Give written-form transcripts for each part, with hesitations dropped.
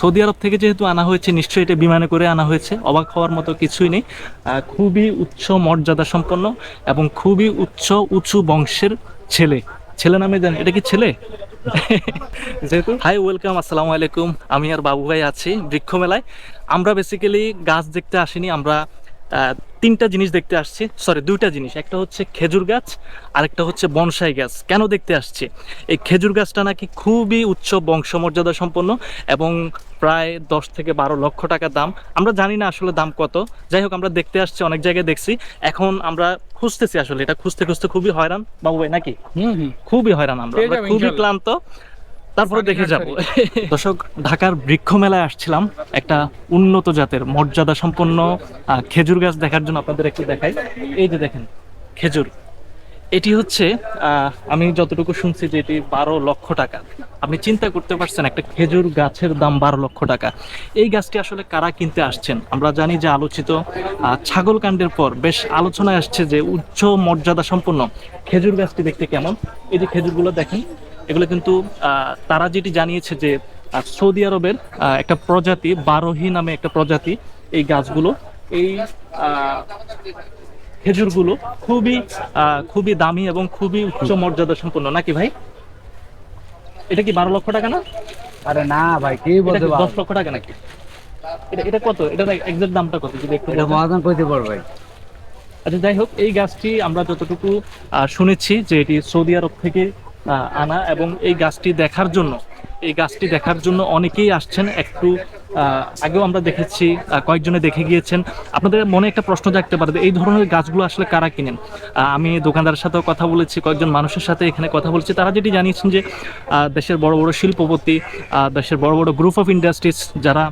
Saudi আরব থেকে যেহেতু আনা হয়েছে, নিশ্চয়ই এটা বিমানে করে আনা হয়েছে, অবাক হওয়ার মতো কিছুই নেই। খুবই উচ্চ মর্যাদা সম্পন্ন এবং খুবই উঁচু বংশের ছেলে। ছেলে নামে জানেন, এটা কি ছেলে? যেহেতু হাই ওয়েলকাম, আসসালামু আলাইকুম। আমি আর বাবু ভাই আছি বৃক্ষ মেলায়। আমরা বেসিক্যালি গাছ দেখতে আসিনি, আমরা তিনটা জিনিস দেখতে আসছি, সরি দুইটা জিনিস। একটা হচ্ছে খেজুর গাছ, আরেকটা হচ্ছে বনসাই গাছ। কেন দেখতে আসছি? এই খেজুর গাছটা নাকি খুবই উচ্চ বংশমর্যাদা সম্পন্ন এবং প্রায় 10 থেকে 12 লক্ষ টাকা দাম। আমরা জানি না আসলে দাম কত, যাই হোক আমরা দেখতে আসছি, অনেক জায়গায় দেখছি। এখন আমরা খুঁজতেছি, আসলে এটা খুঁজতে খুঁজতে খুবই হয়রান বাবু ভাই, নাকি? খুবই হয়রান, আমরা খুবই ক্লান্ত, তারপরে দেখে যাব। দর্শক, ঢাকার বৃক্ষ মেলায় আসছিলাম একটা উন্নত জাতের মর্যাদা সম্পন্ন খেজুর গাছ দেখার জন্য। আপনাদের একটু দেখাই, এই যে দেখেন খেজুর। এটি হচ্ছে আমি যতটুকু শুনছি যে এটি 12 লক্ষ টাকা। আপনি চিন্তা করতে পারছেন একটা খেজুর গাছের দাম 12 লক্ষ টাকা। এই গাছটি আসলে কারা কিনতে আসছেন? আমরা জানি যে আলোচিত ছাগল কাণ্ডের পর বেশ আলোচনায় আসছে যে উচ্চ মর্যাদা সম্পন্ন খেজুর গাছটি দেখতে কেমন। এই যে খেজুরগুলো দেখেন, এগুলো কিন্তু তারা যেটি জানিয়েছে যে সৌদি আরবের একটা প্রজাতি, বারোহি নামে একটা প্রজাতি, এই গাছগুলো, এই খেজুরগুলো খুবই দামি এবং খুবই উচ্চ মর্যাদা সম্পন্ন, নাকি ভাই? এটা কি 12 লক্ষ টাকা না? আরে না ভাই, কি বলতে 10 লক্ষ টাকা নাকি? এটা কত? এটা এক্সাক্ট দামটা কত যদি একটু এটা মহাজন কইতে পারো ভাই। আচ্ছা, যাই হোক, এই গাছটি আমরা যতটুকু শুনেছি যে এটি সৌদি আরব থেকে আনা, এবং এই গাছটি দেখার জন্য অনেকেই আসছেন। একটু আগেও আমরা দেখেছি, কয়েকজনে দেখে গিয়েছেন। আপনাদের মনে একটা প্রশ্ন জাগতে পারে, এই ধরনের গাছগুলো আসলে কারা কিনেন? আমি দোকানদারের সাথেও কথা বলেছি, কয়েকজন মানুষের সাথে এখানে কথা বলেছি। তারা যেটি জানিয়েছেন যে দেশের বড় বড় শিল্পপতি, দেশের বড় বড় গ্রুপ অফ ইন্ডাস্ট্রিজ, যারা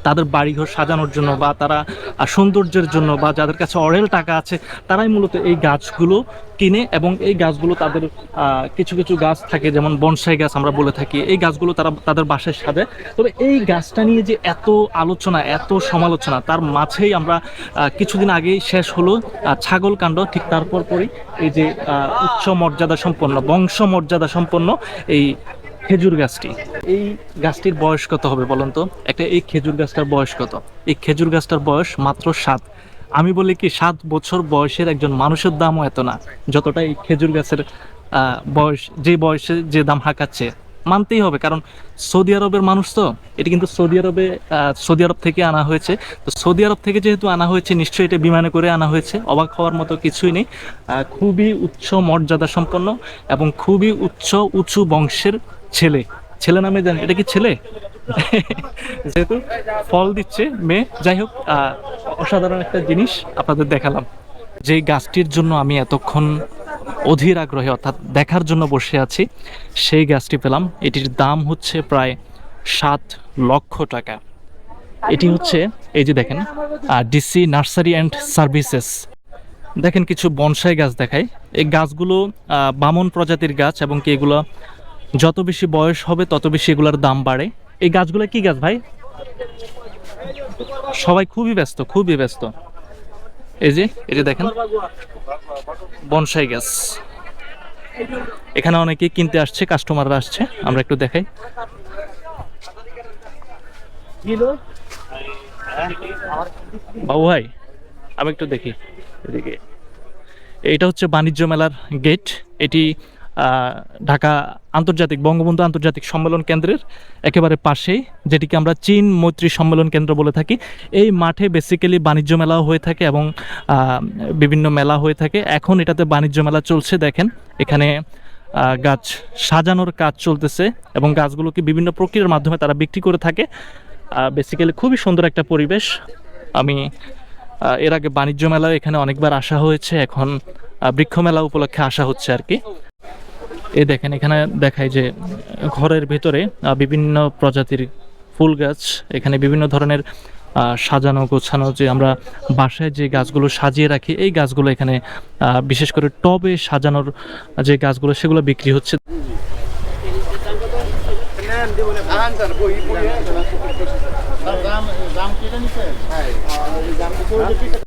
তাদের বাড়িঘর সাজানোর জন্য বা তারা সৌন্দর্যের জন্য বা যাদের কাছে অরেল টাকা আছে, তারাই মূলত এই গাছগুলো কিনে। এবং এই গাছগুলো তাদের কিছু কিছু গাছ থাকে, যেমন বনসাই গাছ আমরা বলে থাকি, এই গাছগুলো তারা তাদের বাসায় সাজে। তবে এই গাছটা নিয়ে যে এত আলোচনা, এত সমালোচনা, তার মাঝেই আমরা কিছুদিন আগেই শেষ হলো ছাগল কাণ্ড, ঠিক তারপর পরই এই যে উচ্চ মর্যাদা সম্পন্ন, বংশ মর্যাদা সম্পন্ন এই খেজুর গাছটি। এই গাছটির বয়স কত হবে বলুন তো? এই খেজুর গাছটার বয়স কত? এই খেজুর গাছটার বয়স মাত্র 7। আমি বলি কি, 7 বছর বয়সের একজন মানুষের দামও এত না যতটা এই খেজুর গাছের বয়স। যে বয়সে যে দাম হাঁকাচ্ছে, মানতেই হবে, কারণ সৌদি আরবের মানুষ তো। এটি কিন্তু সৌদি আরব থেকে আনা হয়েছে। তো সৌদি আরব থেকে যেহেতু আনা হয়েছে, নিশ্চয়ই এটা বিমানে করে আনা হয়েছে, অবাক হওয়ার মতো কিছুই নেই। খুবই উচ্চ মর্যাদা সম্পন্ন এবং খুবই উঁচু বংশের ছেলে নামে জানেন, এটা কি ছেলে? যেহেতু ফল দিচ্ছে মেয়ে, যাই হোক, অসাধারণ একটা জিনিস আপনাদের দেখালাম। যে গাছটির জন্য আমি এতক্ষণ অধীর আগ্রহে, অর্থাৎ দেখার জন্য বসে আছি, সেই গাছটি পেলাম। এটির দাম হচ্ছে প্রায় 7 লক্ষ টাকা। এটি হচ্ছে, এই যে দেখেন, ডিসি নার্সারি অ্যান্ড সার্ভিসেস। দেখেন কিছু বনসাই গাছ দেখায়। এই গাছগুলো বামন প্রজাতির গাছ, এবং কি এগুলো যত বেশি বয়স হবে তত বেশি এগুলোর দাম বাড়ে। এই গাছগুলো কি গাছ ভাই? সবাই খুবই ব্যস্ত। এই যে দেখেন বনসাই গাছ, এখানে অনেকেই কিনতে আসছে, কাস্টমাররা আসছে। আমরা একটু দেখাই। বাবু ভাই, আমি একটু দেখি এদিকে। এটা হচ্ছে বাণিজ্য মেলার গেট। এটি ঢাকা বঙ্গবন্ধু আন্তর্জাতিক সম্মেলন কেন্দ্রের একেবারে পাশেই, যেটিকে আমরা চীন মৈত্রী সম্মেলন কেন্দ্র বলে থাকি। এই মাঠে বেসিক্যালি বাণিজ্য মেলাও হয়ে থাকে এবং বিভিন্ন মেলা হয়ে থাকে। এখন এটাতে বাণিজ্য মেলা চলছে। দেখেন এখানে গাছ সাজানোর কাজ চলতেছে, এবং গাছগুলোকে বিভিন্ন প্রক্রিয়ার মাধ্যমে তারা বিক্রি করে থাকে। বেসিক্যালি খুবই সুন্দর একটা পরিবেশ। আমি এর আগে বাণিজ্য মেলাও এখানে অনেকবার আসা হয়েছে, এখন বৃক্ষ মেলা উপলক্ষে আসা হচ্ছে আর কি। এই দেখেন, এখানে দেখায় যে ঘরের ভিতরে বিভিন্ন প্রজাতির ফুল গাছ, এখানে বিভিন্ন ধরনের সাজানো গোছানো, যে আমরা বাসায় যে গাছগুলো সাজিয়ে রাখি, এই গাছগুলো এখানে বিশেষ করে টবে সাজানোর যে গাছগুলো, সেগুলো বিক্রি হচ্ছে।